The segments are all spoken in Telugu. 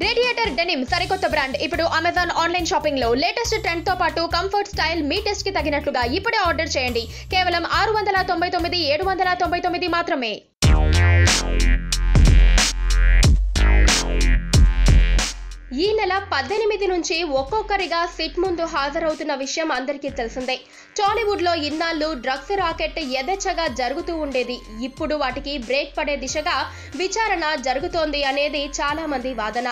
రేడియేటర్ డెనిమ్ సరికొత్త బ్రాండ్ ఇప్పుడు అమెజాన్ ఆన్లైన్ షాపింగ్ లో లేటెస్ట్ ట్రెండ్ తో పాటు కంఫర్ట్ స్టైల్ మీ టెస్ట్ కి తగినట్లుగా ఇప్పుడే ఆర్డర్ చేయండి. కేవలం 699 799 మాత్రమే. ఈ నెల 18 నుంచి ఒక్కొక్కరిగా సిట్ ముందు హాజరవుతున్న విషయం అందరికీ తెలిసిందే. టాలీవుడ్ లో ఇన్నాళ్ళు డ్రగ్స్ రాకెట్ యథేచ్ఛగా జరుగుతూ ఉండేది. ఇప్పుడు వాటికి బ్రేక్ పడే దిశగా విచారణ జరుగుతోంది అనేది చాలా మంది వాదన.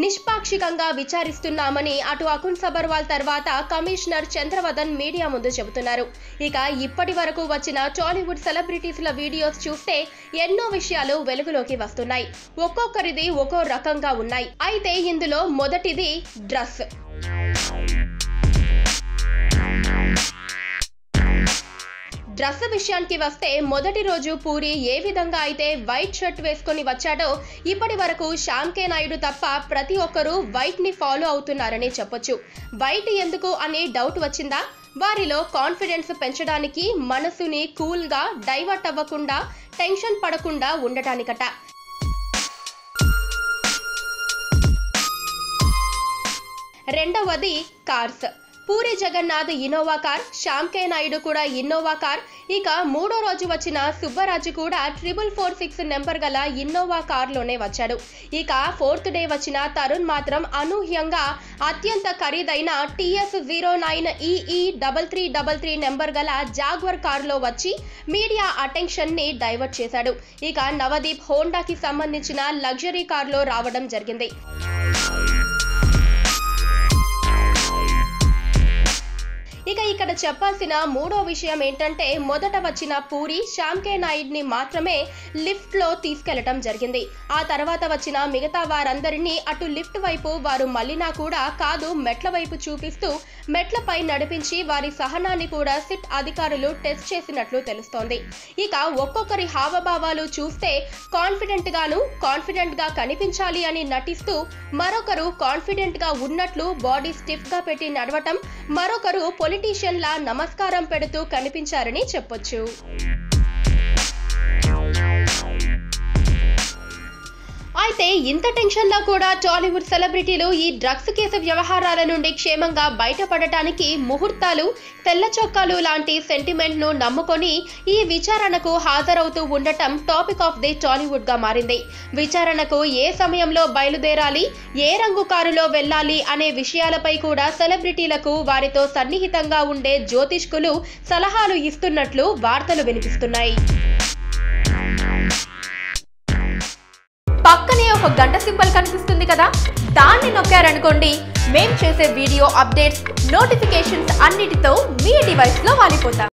నిష్పాక్షికంగా విచారిస్తున్నామని అటు అకున్ సబర్వాల్ తర్వాత కమిషనర్ చంద్రవదన్ మీడియా ముందు చెబుతున్నారు. ఇక ఇప్పటి వరకు వచ్చిన టాలీవుడ్ సెలబ్రిటీస్ల వీడియోస్ చూస్తే ఎన్నో విషయాలు వెలుగులోకి వస్తున్నాయి. ఒక్కొక్కరిది ఒక్కో రకంగా ఉన్నాయి. అయితే ఇందులో మొదటిది డ్రస్. డ్రెస్ విషయానికి వస్తే మొదటి రోజు పూరి ఏ విధంగా అయితే వైట్ షర్ట్ వేసుకొని వచ్చాడో ఇప్పటి వరకు శ్యామ్ కే నాయుడు తప్ప ప్రతి ఒక్కరూ వైట్ ని ఫాలో అవుతున్నారని చెప్పొచ్చు. వైట్ ఎందుకు అనే డౌట్ వచ్చిందా? వారిలో కాన్ఫిడెన్స్ పెంచడానికి, మనసుని కూల్ గా డైవర్ట్ అవ్వకుండా, టెన్షన్ పడకుండా ఉండటానికట. రెండవది cars. Puri Jagannadh innova car, Shyam K Naidu కూడా ఇన్నోవా కార్. ఇక మూడో రోజు వచ్చిన సుబ్బరాజు కూడా 4446 నెంబర్ గల ఇన్నోవా కార్లోనే వచ్చాడు. ఇక ఫోర్త్ డే వచ్చిన తరుణ్ మాత్రం అనూహ్యంగా అత్యంత ఖరీదైన TS09EE 3333 నెంబర్ గల జాగ్వర్ కార్లో వచ్చి మీడియా అటెన్షన్ ని డైవర్ట్ చేశాడు. ఇక నవదీప్ హోండాకి సంబంధించిన లగ్జరీ కార్లో రావడం జరిగింది. ఇక ఇక్కడ చెప్పాల్సిన మూడో విషయం ఏంటంటే మొదట వచ్చిన పూరి శ్యామ్ కే నాయుడ్ ని మాత్రమే లిఫ్ట్ లో తీసుకెళ్లటం జరిగింది. ఆ తర్వాత వచ్చిన మిగతా వారందరినీ అటు లిఫ్ట్ వైపు వారు మళ్ళినా కూడా కాదు, మెట్ల వైపు చూపిస్తూ మెట్లపై నడిపించి వారి సహనాన్ని కూడా సిట్ అధికారులు టెస్ట్ చేసినట్లు తెలుస్తోంది. ఇక ఒక్కొక్కరి హావభావాలు చూస్తే కాన్ఫిడెంట్ గా కనిపించాలి అని నటిస్తూ, మరొకరు కాన్ఫిడెంట్ గా ఉన్నట్లు బాడీ స్టిఫ్ గా పెట్టి నడవటం, మరొకరు పొలిటీషియన్ లా నమస్కారం పెడుతూ కనిపించారని చెప్పొచ్చు. అయితే ఇంత టెన్షన్ లో కూడా టాలీవుడ్ సెలబ్రిటీలు ఈ డ్రగ్స్ కేసు వ్యవహారాల నుండి క్షేమంగా బయటపడటానికి ముహూర్తాలు, తెల్ల చొక్కాలు లాంటి సెంటిమెంట్ ను నమ్ముకొని ఈ విచారణకు హాజరవుతూ ఉండటం టాపిక్ ఆఫ్ ది టాలీవుడ్ గా మారింది. విచారణకు ఏ సమయంలో బయలుదేరాలి, ఏ రంగు కారులో వెళ్ళాలి అనే విషయాలపై కూడా సెలబ్రిటీలకు వారితో సన్నిహితంగా ఉండే జ్యోతిష్కులు సలహాలు ఇస్తున్నట్లు వార్తలు వినిపిస్తున్నాయి. పక్కనే ఒక గంట సింబల్ కనిపిస్తుంది కదా, దాన్ని నొక్కారనుకోండి, మేం చేసే వీడియో అప్డేట్స్, నోటిఫికేషన్స్ అన్నిటితో మీ డివైస్ లో వాలిపోతాం.